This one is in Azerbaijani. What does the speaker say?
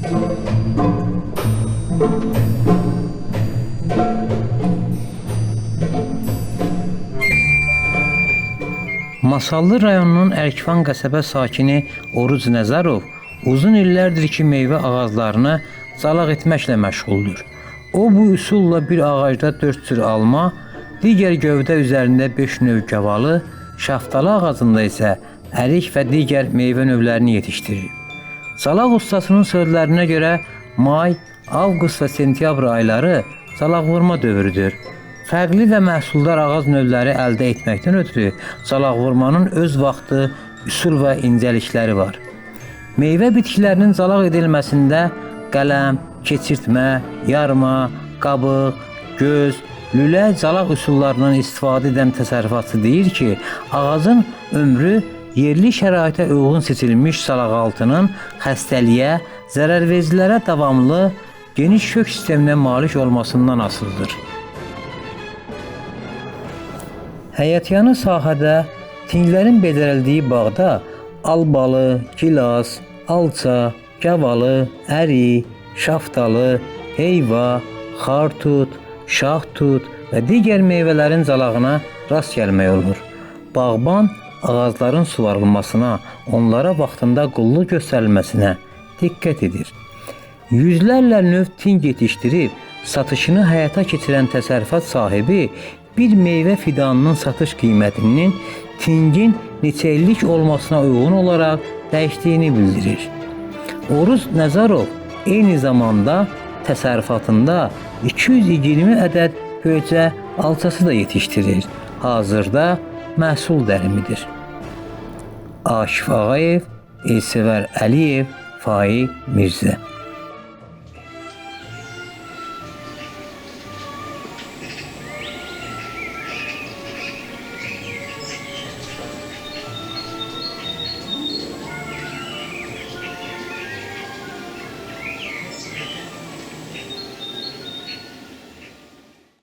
Masallı rayonunun Ərkivan qəsəbə sakini Oruc Nəzərov uzun illərdir ki, meyvə ağaclarını zalaq etməklə məşğuldur. O, bu üsulla bir ağacda 4 cür alma, digər gövdə üzərində 5 növ gavalı, şaftalı ağacında isə ərik və digər meyvə növlərini yetişdirir. Zalaq ustasının sözlərinə görə may, avqust və sentyabr ayları zalaq vurma dövrüdür. Fərqli və məhsuldar ağac növləri əldə etməkdən ötürü zalaq vurmanın öz vaxtı, üsul və incəlikləri var. Meyvə bitkilərinin zalaq edilməsində qələm, keçirtmə, yarma, qabıq, göz, lülə zalaq üsullarından istifadə edən təsərrüfatçı deyir ki, ağacın ömrü yerli şəraitə uyğun seçilmiş zalaqaltının xəstəliyə, zərərvericilərə davamlı, geniş kök sisteminə malik olmasından asılıdır. Həyətyanı sahədə tinglərin becərildiyi bağda albalı, gilas, alça, gavalı, ərik, şaftalı, heyva, xartut, şahtut və digər meyvələrin zalağına rast gəlmək olur. Bağban ağacların suvarılmasına, onlara vaxtında qulluk göstərilməsinə diqqət edir. Yüzlərlə növ ting yetişdirib satışını həyata keçirən təsərrüfat sahibi bir meyvə fidanının satış qiymətinin tingin neçə illik olmasına uyğun olaraq dəyişdiyini bildirir. Oruc Nəzərov eyni zamanda təsərrüfatında 220 ədəd göyçə alçası da yetişdirir. Hazırda məhsul dərimidir. Akif Ağayev, Elsəvər Əliyev, Faiq Mirzə.